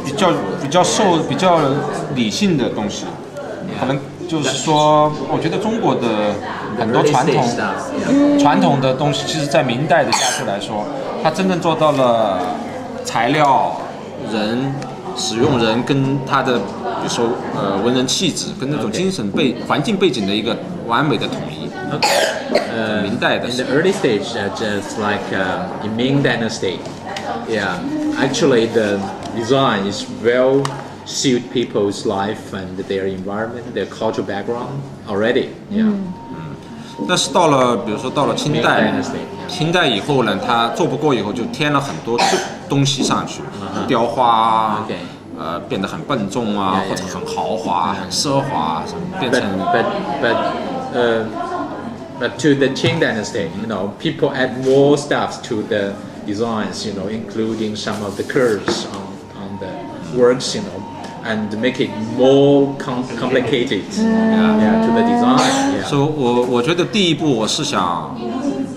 比较理性的东西，可能就是说，我觉得中国的很多传统的东西，其实在明代的家具来说，它真正做到了材料、使用人跟他的，比如说文人气质跟那种精神环境背景的一个完美的统一。明代的。In the early stage, just like in Ming Dynasty, yeah, actually the design is well suit people's life and their environment, their cultural background already. Yeah. 但是比如说到了清代以后呢，他做不过以后就添了很多东西上去，雕花变得很笨重啊，或者很豪华、很奢华，变成。But to the Qing Dynasty, people add more stuff to the designs, including some of the curves on the works, and make it more complicated, to the design. So 我觉得第一步我是想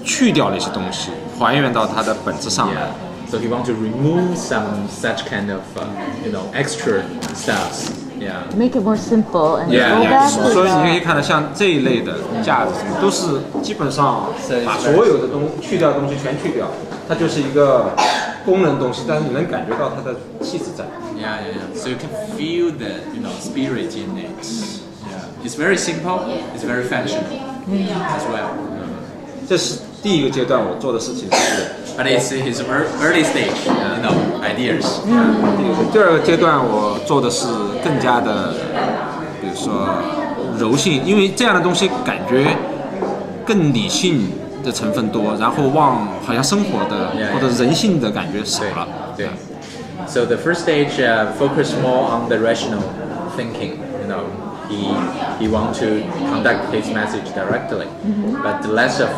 去掉那些东西，还原到它的本质上来。So he wants to remove some such kind of, extra stuff. Yeah. Make it more simple and go back. 所以你可以看到，像这一类的架子，都是基本上把所有的去掉的东西全去掉，它就是一个功能东西，但是你能感觉到它的气质在。Yeah. So you can feel the, spirit in it. Yeah. It's very simple. It's very functional as well. 这是第一个阶段我做的事情是。But it's his early stage, ideas. 第二个阶段我做的是更加的，比如说柔性，因为这样的东西感觉更理性的成分多，然后好像生活的或者人性的感觉少了。对。So the first stage focus more on the rational thinking. He want to conduct his message directly, but less of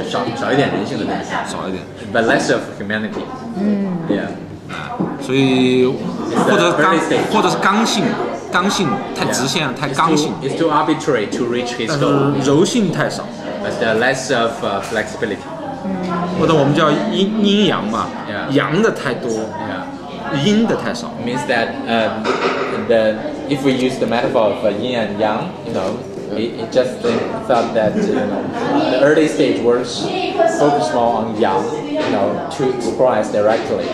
少一点人性的东西，少一点 ，but less of humanity. Yeah. 所以或者是刚性太直线了，太刚性。It's too arbitrary to reach his goal. 但是柔性太少。But less of flexibility. 或者我们叫阴阳嘛，阳的太多，阴的太少。Means that if we use the metaphor of yin and yang, it just thought that the early stage works focus more on yang, to express directly,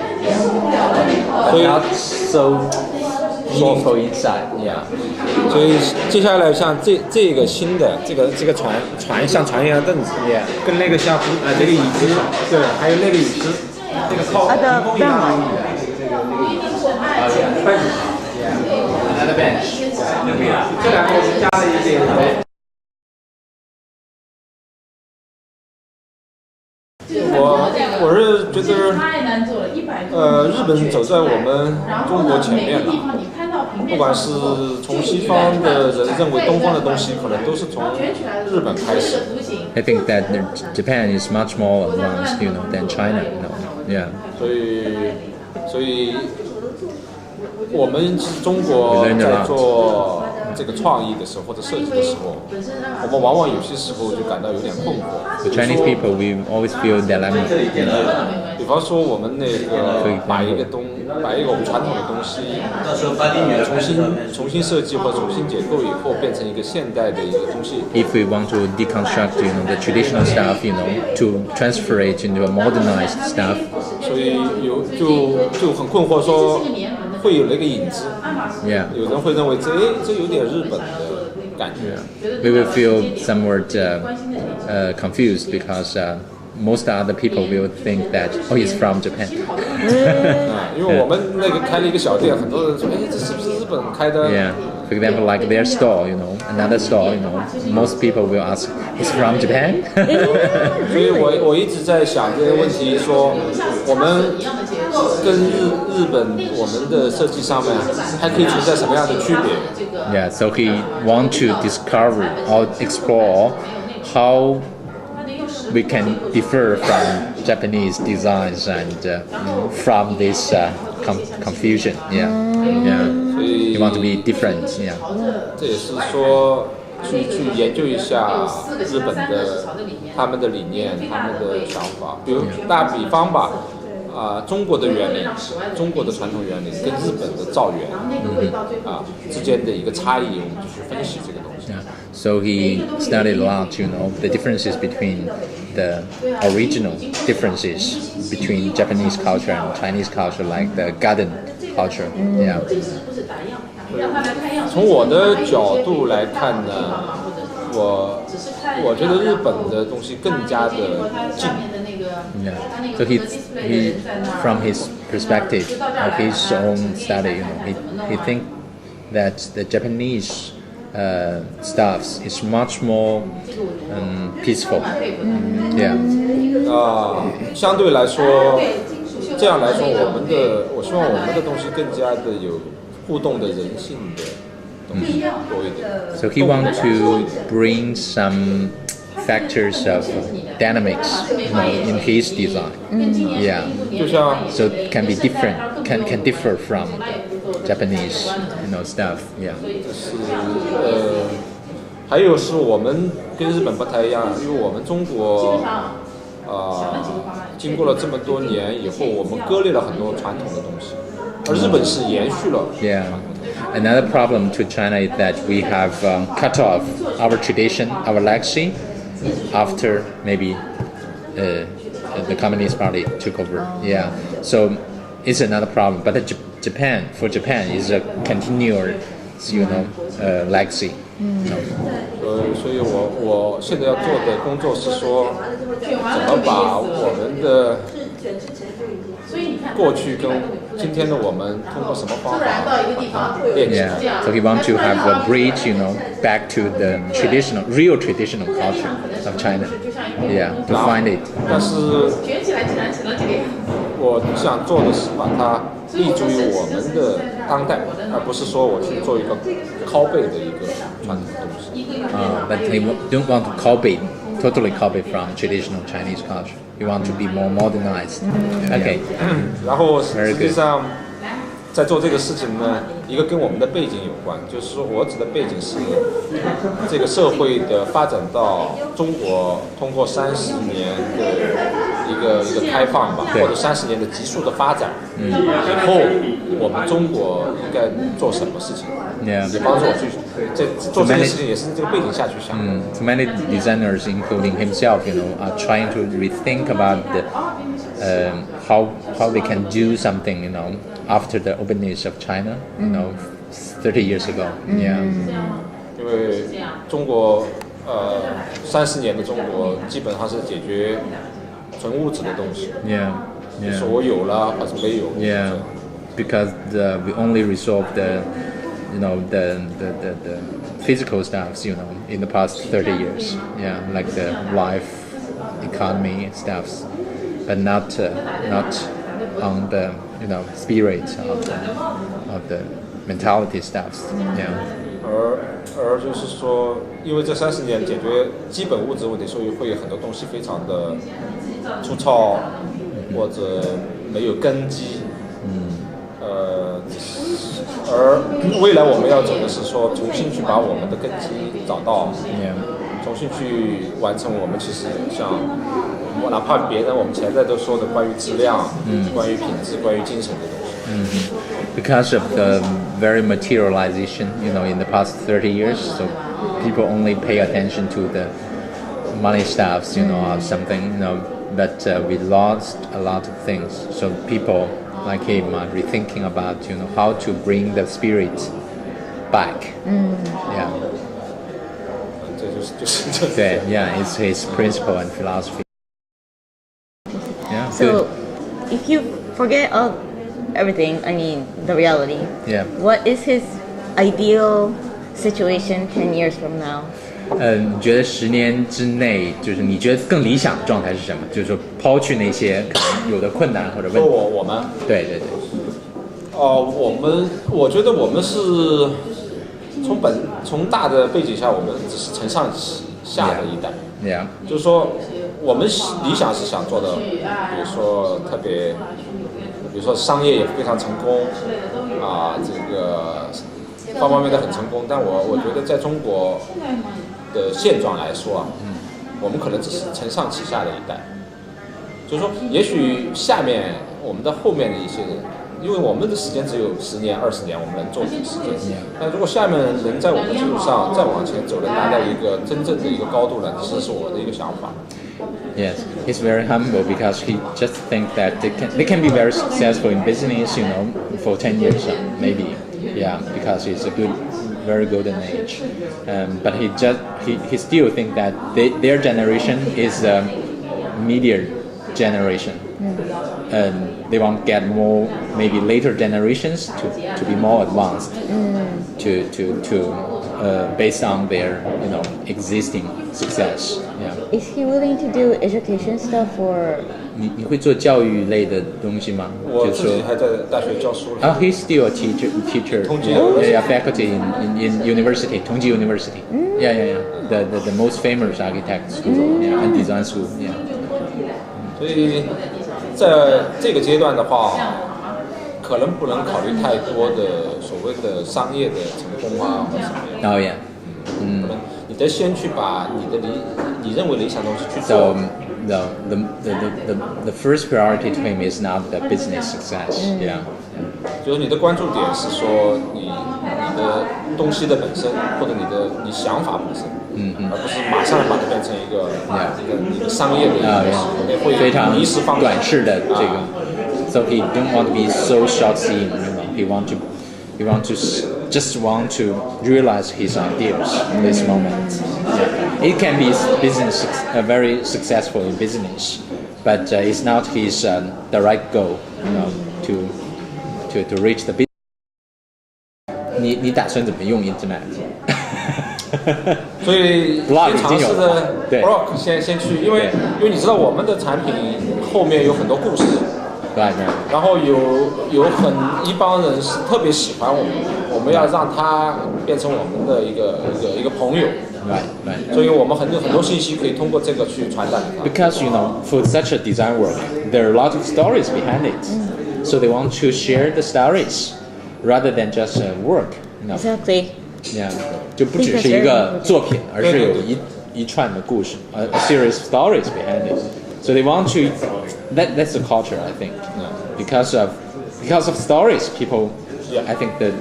but not so meaningful inside. Yeah. 所以接下来像这个新的这个船像船一样的凳子，跟那个像这个椅子，对，还有那个椅子，这个靠提供一样的Another bench. 这两个是加了一点。我是觉得，日本走在我们中国前面了。不管是从西方的人认为东方的东西，可能都是从日本开始。I think that Japan is much more advanced, than China. Yeah. 所以我们中国在做这个创意的时候或者设计的时候，我们往往有些时候就感到有点困惑。The Chinese people, we always feel dilemma. 比方说，我们把一个我们传统的东西，重新设计或者重新解构以后，变成一个现代的一个东西。If we want to deconstruct, the traditional stuff, to transfer it into a modernized stuff. 所以就很困惑说。会有那个影子，有人会认为这有点日本的感觉。We will feel somewhat confused because most other people will think that he's from Japan. 因为我们开了一个小店，很多人说，这是不是日本开的？ Yeah. For example, like their store, another store, most people will ask, he's from Japan? 所以我一直在想这个问题，说我们跟日本我们的设计上面还可以存在什么样的区别 Yeah, so he want to discover or explore how we can differ from Japanese designs and from this confusion. Yeah. You want to be different. Yeah. 这也是说去研究一下日本的他们的理念、他们的想法。打比方吧，中国的园林，中国的传统园林跟日本的造园之间的一个差异，我们就去分析这个东西。Yeah. So he studied a lot, the differences between the original differences between Japanese culture and Chinese culture, like the garden culture. Yeah. 从我的角度来看呢，我觉得日本的东西更加的近。Yeah. So he from his perspective of his own study, he think that the Japanese stuffs is much more peaceful. Yeah. 相对来说，这样来说，我希望我们的东西更加的有互动的人性的东西多一点。So he want to bring some factors of dynamics, in his design. Yeah. 就像 So it can be different, can differ from Japanese, stuff. Yeah. 还有是我们跟日本不太一样，因为我们中国经过了这么多年以后，我们割裂了很多传统的东西，而日本是延续了。Yeah. Another problem to China is that we have cut off our tradition, our legacy, after maybe the Communist Party took over. Yeah. So it's another problem. But for Japan, is a continuous, legacy. 所以我现在要做的工作是说，怎么把我们的过去跟今天的我们通过什么方法把它练起来。Yeah. So he wants to have a bridge, back to the real traditional culture of China. Yeah, to find it. 但是我想做的是把它立足于我们的当代，而不是说我去做一个拷贝的一个传统东西。But he don't want to totally copy from traditional Chinese culture. He want to be more modernized. Okay. 然后实际上在做这个事情呢，一个跟我们的背景有关，就是说我指的背景是这个社会的发展到中国通过30年的一个开放吧，或者30年的急速的发展，以后我们中国应该做什么事情？也帮助我去做这件事情，也是这个背景下去想。So many designers, including himself, are trying to rethink about how they can do something, after the openness of China, 30 years ago. Yeah. 因为中国30年的中国基本上是解决纯物质的东西。Yeah. 说我有了还是没有。Yeah. Because we only resolved the physical stuffs, in the past 30 years. Yeah, like the life, economy stuffs, but not on the spirit of the mentality stuffs. Yeah. 而就是说，因为这30年解决基本物质问题，所以会有很多东西非常的粗糙，或者没有根基。而未来我们要走的是说，重新去把我们的根基找到，重新去完成我们其实像哪怕别人我们前在都说的关于质量、关于品质、关于精神的东西。Because of the very materialization, in the past 30 years, so people only pay attention to the money stuffs, or something, but we lost a lot of things. So people like him are rethinking about, how to bring the spirit back. Yeah. 对 yeah, it's his principle and philosophy. Yeah. So, good. if you forget everything, the reality, Yeah. what is his ideal situation 10 years from now? 你觉得10年之内，就是你觉得更理想的状态是什么？就是说，抛去那些可能有的困难或者问题。说我们？对对对。我觉得我们是从大的背景下，我们只是承上启下的一代。Yeah. 就是说，我们理想是想做的，比如说商业也非常成功，这个方方面面很成功。但我觉得在中国的现状来说我们可能只是承上启下的一代。就是说，也许下面我们的后面的一些人，因为我们的时间只有10年、20年，我们能做这个时间。那如果下面人能在我们的基础上再往前走，能达到一个真正的一个高度呢，这是我的一个想法。Yes, he's very humble because he just think that they can be very successful in business, for 10 years maybe. Yeah, because it's a very golden age. But he still think that their generation is a media generation. And they want to get more, maybe later generations to be more advanced, based on their existing success. Yeah. Is he willing to do education stuff or? 你会做教育类的东西吗？我自己还在大学教书。He's still a teacher. 同济 faculty in university, 同济 University. Yeah. The most famous architect school, and design school. Yeah. 所以在这个阶段的话，可能不能考虑太多的所谓的商业的成功啊或者什么样。Oh yeah. 可能你得先去把你认为理想的东西去做。 So the first priority to him is not the business success. Yeah. 就是你的关注点是说你的东西的本身，或者你想法本身，而不是马上把它变成一个你的商业的一个东西，会非常一时放短视的这个。So he don't want to be so short-seeing. He want to just want to realize his ideas in this moment. Yeah. It can be very successful in business, but it's not his direct goal, to reach the business. 你打算怎么用 Internet？ 所以先尝试的 blog 先去，因为你知道我们的产品后面有很多故事。对。然后有一帮人是特别喜欢我们，我们要让他变成我们的一个朋友。Right. 所以我们很多信息可以通过这个去传达给他。Because for such a design work, there are a lot of stories behind it, so they want to share the stories rather than just work. Exactly. Yeah. 就不只是一个作品，而是有一串的故事，a series of stories behind it. So they want to. That's the culture, I think. Because of stories, people. I think the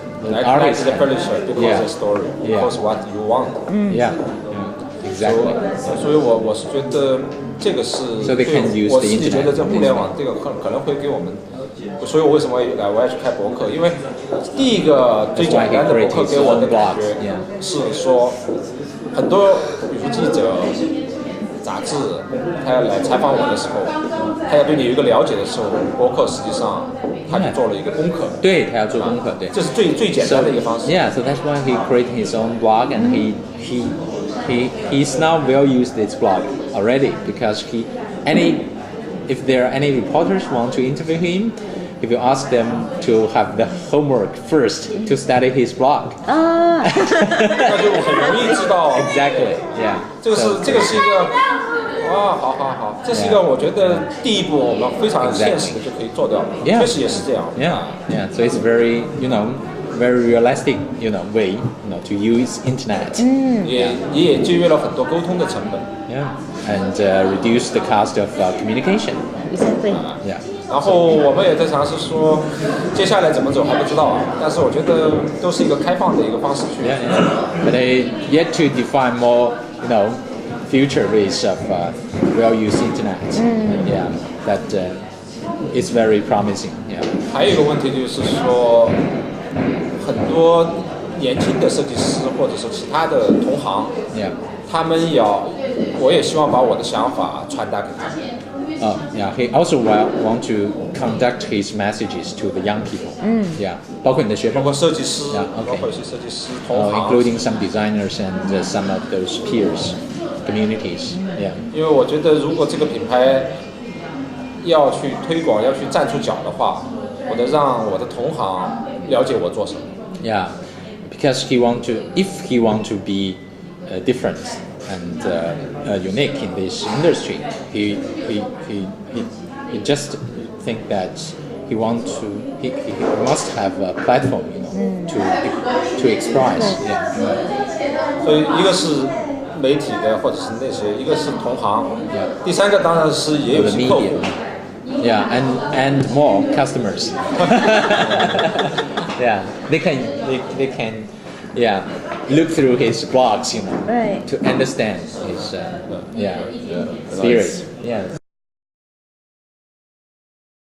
artists. The furniture because of story, because what you want. Yeah. Exactly. 所以我是觉得这个是，我自己觉得在互联网这个可能会给我们，所以我为什么我要去开博客？因为第一个最简单的博客给我的感觉是说，很多比如记者、杂志，他要来采访我的时候，他要对你有一个了解的时候，博客实际上他就做了一个功课。对，他要做功课，对。这是最简单的一个方式。Yeah, so that's why he created his own blog, and he's now well used this blog already because if there are any reporters who want to interview him, if you ask them to have the homework first to study his blog. 那就很容易知道。Exactly. Yeah. 这个是一个好，这是一个我觉得第一步我们非常现实的就可以做到，确实也是这样。Yeah. So it's very very realistic way to use internet. 也节约了很多沟通的成本。Yeah. And reduce the cost of communication. Exactly. Yeah. 然后我们也在尝试说，接下来怎么走还不知道啊，但是我觉得都是一个开放的一个方式去。But they yet to define more, future ways of well-used internet. Yeah, that is very promising. Yeah. 还有一个问题就是说，很多年轻的设计师或者是其他的同行，他们我也希望把我的想法传达给他们。He also want to conduct his messages to the young people. Yeah, 包括你的学生，包括设计师，包括一些设计师同行 ，including some designers and some of those peers, communities. Yeah. 因为我觉得，如果这个品牌要去推广、要去站出脚的话，我得让我的同行了解我做什么。Yeah, because if he want to be different and unique in this industry, he just think that he must have a platform, to express. Yeah. 所以一个是媒体的或者是那些，一个是同行，第三个当然是也有些客户。Yeah, and more customers. Yeah, they can look through his blogs, Right. to understand his spirit. Yeah.